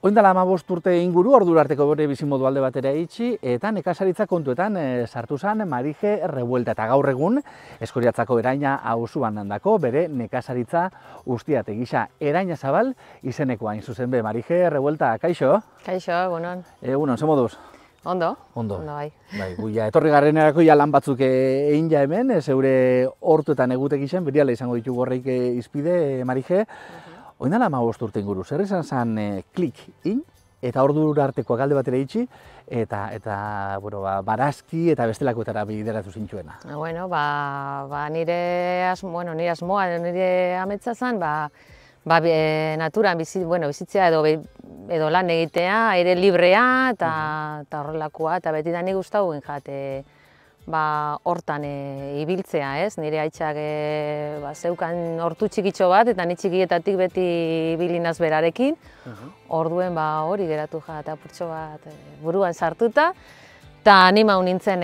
Oindala 15 urte inguru, ordura arteko bere bizimodu alde batera itxi, eta nekazaritza kontuetan sartu zen Marije Revuelta. Eta gaur egun, Eskoriatzako Eraina auzoan handako bere nekazaritza ustiate gisa Eraina Zabal izenekoa hain zuzen be. Marije Revuelta, kaixo? Kaixo, egunon. Egunon, ze moduz? Ondo? Ondo. Bai. Bai, guia, etorri garrenerako ja lan batzuk egin ja hemen, zeure hortuetan egutek izen, beriala izango ditugu horreik izpide, Marije. Oindala 15 urte inguru, zer izan zen klik in, eta ordura arteko alde batera itxi, eta barazki eta bestelakoetara bideratu zintzuena. Bueno, nire asmoa, nire ametsa zen, naturan bizitzea edo lan egitea, aire librea eta horrelakoa, eta beti da nik gustatu jate hortan ibiltzea, ez? Nire aitzak zeukan hortu txikitxo bat, eta ni txikietatik beti ibilinaz berarekin. Orduen hori geratu eta apurtxo bat buruan sartuta, eta animau nintzen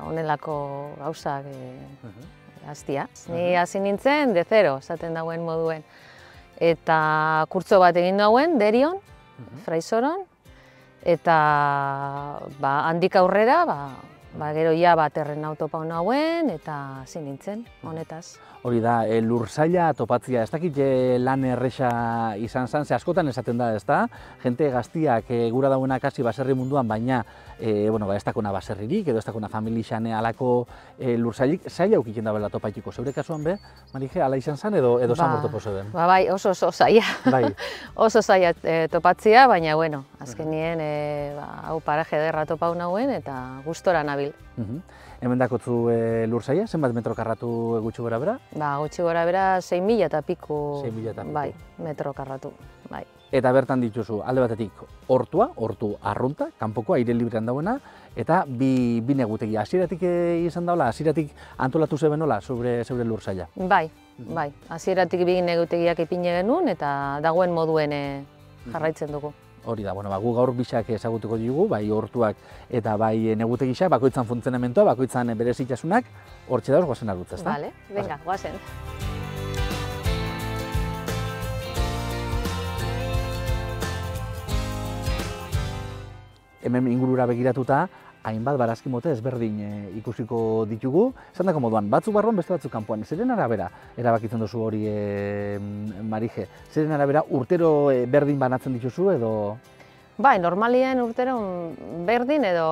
honelako gauzak hastia. Ni hasi nintzen de zero, esaten dauen moduen. Eta kurtso bat egin dauen, Derion, Fraisoron, eta handik aurrera, gero ja terren autopau nauen, eta hasi nintzen, honetaz. Hori da, lursaila topatzia, ez dakit lan erresa izan zen, ze askotan esaten da, ez da? Jente gaztiak gura dauenak hasi baserri munduan, baina ez dakona baserririk, edo ez dakona familixane alako lursailik, zaila aukiten da bela topaitiko. Zeure kasuan be, Marije, ala izan zen edo zan bortopo zeuden? Bai, oso zaila. Oso zaila topatzia, baina, azkenien hau paraje ederra topau nauen eta gustora nabil. Hemen dakotzu lursaila, zenbat metro karratu gutxi gora bera? Gutxi gora bera 6.000 eta piku metro karratu. Eta bertan dituzu, alde batetik hortua, hortu arrunta, kanpoko aire librean dauena, eta bi negutegi. Hasieratik izan daula, hasieratik antolatu zeben nola zeure lursaila? Bai. Hasieratik bi negutegiak ipine genuen eta dagoen moduen jarraitzen dugu. Hori da, gu gaur bisak ezagutuko ditugu, bai hortuak eta bai negutegiak, bakoitzan funtzionamentoa, bakoitzan berezitasunak, hortxe dauz goazen arrutza, ezta? Bale, venga, goazen. Hemen ingurura begiratuta, hainbat barazki mote ezberdin ikusiko ditugu. Esan dako moduan, batzuk barruan, beste batzuk kanpoan. Zeren arabera erabakitzen duzu hori, Marije? Zeren arabera urtero berdin banatzen dituzu edo? Bai, normalien urtero berdin edo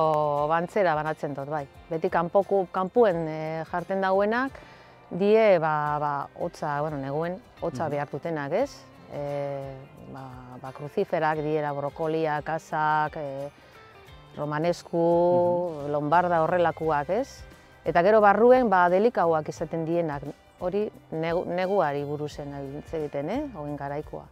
bantzera banatzen dut, bai. Beti kanpuen jartzen dauenak, die, hotza, neguen, hotza behar dutenak, ez? Kruziferak diera, brokolia, kasak, romanesku, lombarda horrelakoak, ez? Eta gero barruen delikauak izaten dienak, hori neguari buruzen egiten, hogin garaikoa.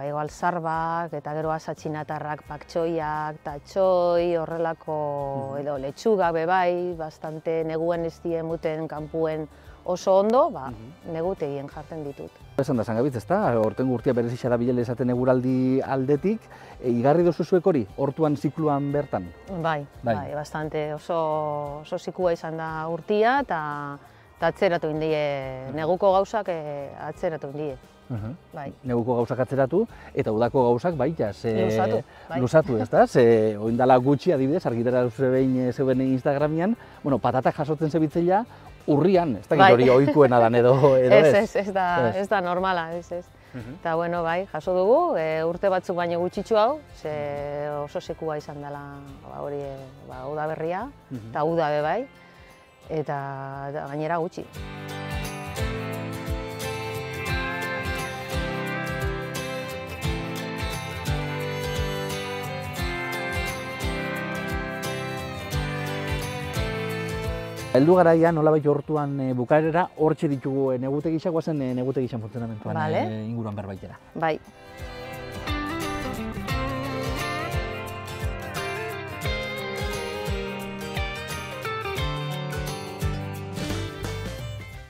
Egoal zarbak, eta gero asatxinatarrak, paktxoiak, tatxoi, horrelako, edo letxuga bebai, bastante neguen ez diemuten kanpuen oso ondo, negutegien jartzen ditut. Esan da, Zangabitz, ez da? Horten gurtia berezisa da bilele esaten eguraldi aldetik, igarri dozu zuek hori, hortuan zikluan bertan? Bai, bastante, oso zikua izan da urtia, eta atzeratu indie, neguko gauzak atzeratu indie. Neguko gauzak atzeratu, eta udako gauzak baita, lusatu, ez da? Oindala gutxi adibidez, argitara duzu behin zeuen Instagramian, patatak jasotzen zebitzela, urrian, ez da hori ohikoena dan edo ez? Ez da normala, ez. Eta, jaso dugu, urte batzuk baino gutxitxu hau, oso sekua izan dela hori udaberria, eta uda bebai, eta gainera gutxi. Heldu garaia, nolabait hortuan bukaerera, hortxe ditugu negutegiak, guazen negutegiak funtzionamentuan inguruan berbaitera. Bai.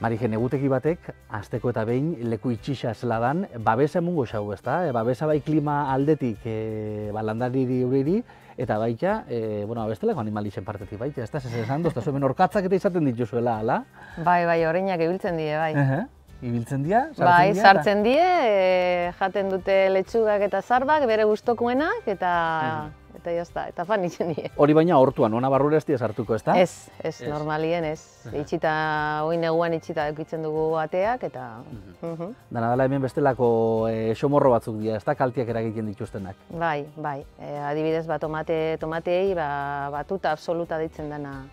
Marije, negutegi batek, hasteko eta behin, leku itxixa zela dan, babesa emungo xau, ez da? Babesa bai klima aldetik landariri uriri, eta baita, bestelako animalixen partetik baita, ez da? Esan dozta, zuen orkatzak eta izaten dituzuela, ala? Bai, horreinak ibiltzen die, bai. Ibiltzen dira, Bai, sartzen die, jaten dute letxugak eta zarbak, bere gustokoenak, eta jazta, eta fan itzen die. Hori baina hortuan, ona barrura ez dira sartuko, ezta? Ez, normalien ez. Itxita, oin neguan itxita edukitzen dugu ateak, eta... Dana dela hemen bestelako xomorro batzuk dira, ezta kalteak eragiten dituztenak. Bai. Adibidez, tomateei batuta absoluta deitzen dena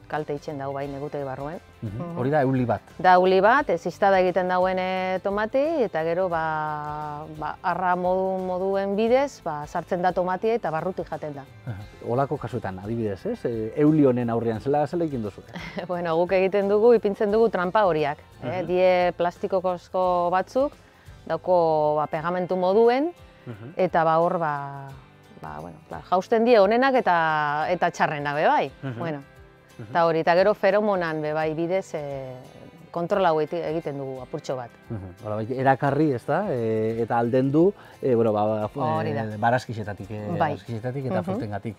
kalte itzen dago bai negutegi barruen. Hori da euli bat. Da euli bat, zistada egiten dauen tomatei, eta gero arra moduen bidez sartzen da tomatea eta barrutik jaten da. Olako kasuetan, adibidez, ez? Euli honen aurrean, zela egiten duzu? Bueno, guk egiten dugu, ipintzen dugu trampa horiak. Die plastikokozko batzuk, dauko pegamentu moduen, eta hor jausten die honenak eta txarrenak bai. Eta hori, eta gero feromonan bai bidez kontrolau egiten dugu apurtxo bat. Erakarri, ezta? Eta aldendu barazkixetatik eta frutengatik.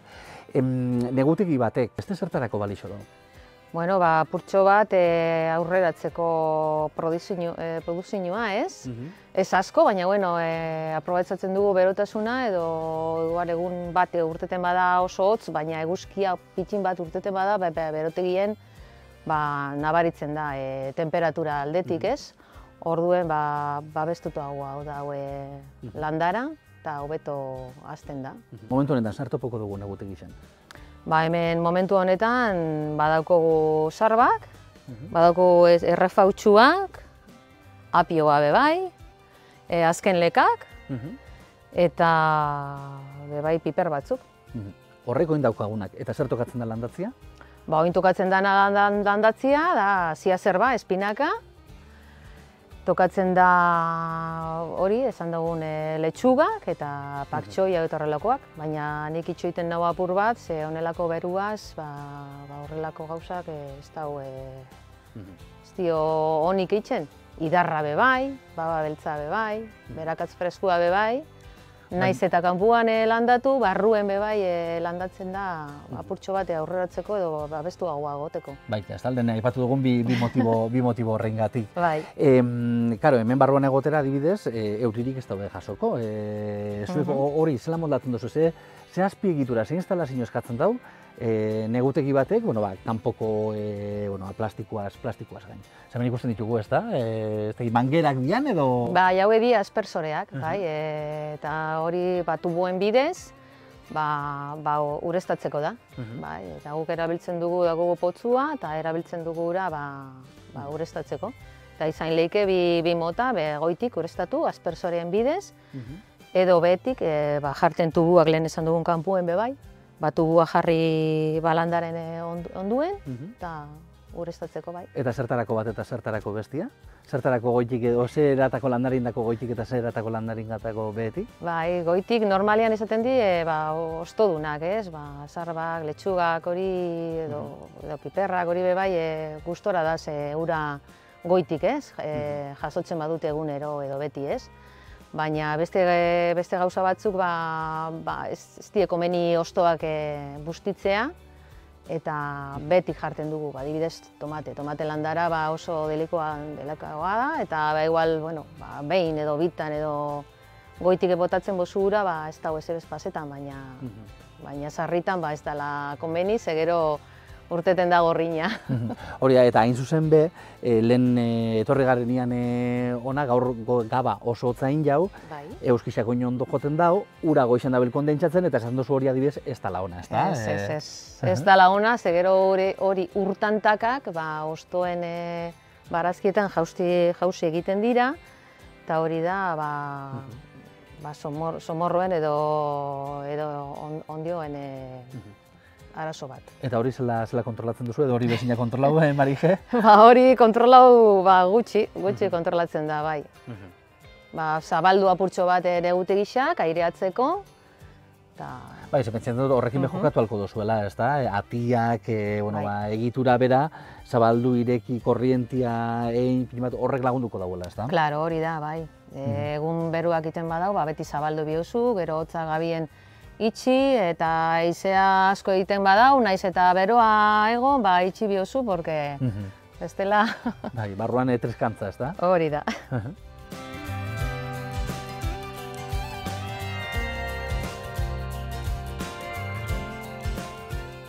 Negutegi batek, beste zertarako balixo da? Bueno, apurtxo bat aurreratzeko produzioa, ez? Ez asko, baina, bueno, aprobetzatzen dugu berotasuna edo egun bat urteten bada oso hotz, baina eguzkia pitxin bat urteten bada, berotegien nabaritzen da temperatura aldetik, ez? Orduen, babestutu hau da landara eta hobeto hazten da. Momentu honetan, zer topoko dugu negutegi zen? Hemen momentu honetan badaukogu zarbak, badaukogu errefautsuak, apioa bebai, azken lekak, eta bebai piper batzuk. Horreko indaukagunak, eta zer tokatzen da landatzia? Oin tokatzen da landatzia, da zia zerba, espinaka. Tokatzen da hori, esan dugun letxugak eta paktxoia eta horrelakoak, baina nik itxoiten nago apur bat, ze honelako beruaz, horrelako gauzak ez dio honik eitzen. Idarra bebai, baba beltza bebai, berakatz freskua bebai, naiz eta kanpuan landatu, barruen bebai landatzen da apurtxo bat aurreratzeko edo babestu gaua goteko. Baita, ez talde aipatu dugun bi motibo horrengatik. Bai. Karo, hemen barruan egotera adibidez, euririk ez daude jasoko. Hori, zela moldatzen duzu, ze azpiegitura, ze instalazio eskatzen dau, negutegi batek, kanpoko plastikoaz gain. Hemen ikusten ditugu, ez da? Mangerak dian edo... Jaue di aspersoreak, eta hori tubuen bidez, ureztatzeko da. Eta guk erabiltzen dugu dago potzua, eta erabiltzen dugu ura ureztatzeko. Eta izan leike bi mota, goitik ureztatu, aspersoreen bidez, edo betik jarten tubuak lehen esan dugun kanpuen bebai, tubua jarri landaren onduen, eta ureztatzeko bai. Eta zertarako bat eta zertarako bestia? Zertarako goitik edo zeratako landarindako goitik eta zeratako landaringatako behetik? Bai, goitik normalian izaten di ostodunak, ez? Zarbak, letxugak hori edo piperrak hori bai gustora da ze ura goitik, ez? Jasotzen badute egunero edo beti, ez? Baina beste gauza batzuk ez die komeni ostoak bustitzea, eta betik jarten dugu, adibidez tomate landara oso delikoa da, eta igual, behin edo bitan edo goitik botatzen bozu ura, ez dago ezer espazetan, baina sarritan ez dela komeni, ze gero urteten da gorrina. Hori da, eta hain zuzen be, lehen etorri garenean ona, gaur gaba oso hotzain jau, euskixako ondo joten dau, ura goizan dabil kondentsatzen, eta esan duzu hori adibidez ez dala ona, ez da? Ez dala ona, ze gero hori urtantakak, ostoen barazkietan jauzi egiten dira, eta hori da, somorroen edo ondioen arazo bat. Eta hori zela kontrolatzen duzu, edo hori bezina kontrolau, Marije? Hori kontrolau gutxi kontrolatzen da, bai. Zabaldu apurtxo bat negutegixak, aireatzeko. Bai, pentsatzen dut horrekin jokatu halko duzuela, ez da? Atiak, egitura bera, zabaldu, ireki, korrientia, horrek lagunduko dauela, ez da? Claro, hori da, bai. Egun beruak iten badau, beti zabaldu biozu, gero hotza gabien itxi eta haizea asko egiten badau, naiz eta beroa egon, itxi biozu, porque bestela Bai, barruan triskantza, ez da? hori da.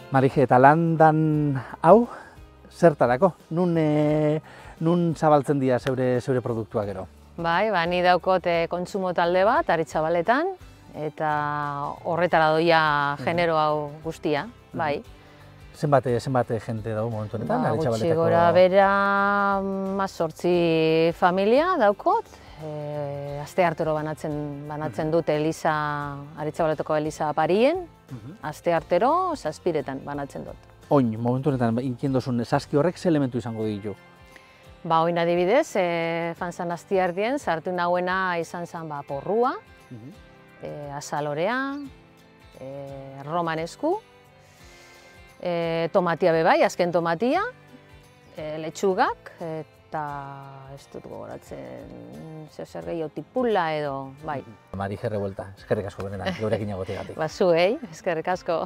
Marije, eta landan hau, zertarako? Nun zabaltzen dira zeure produktuak gero? Bai, ni daukot kontsumo talde bat, Aritxabaletan, eta horretara doia genero hau guztia, bai. Zenbat jente dago momentu honetan, Gutxi Aritxabaletako? gora bera 18 familia daukot, asteartero banatzen dute Aritxabaletako Eliza Parien, asteartero 7etan banatzen dut. Oin, momentu honetan, inkien dozun, saski horrek ze elementu izango ditu? Oin adibidez, fanzan astiardien, sartu nahuena izan zen porrua, azalorea, romanesku, tomatia bebai, azken tomatia, letxugak, eta ez dut gogoratzen zer gehiago tipula edo, bai. Marije Revuelta, eskerrik asko benetan, gurekin egotegatik. Zuei, eskerrik asko.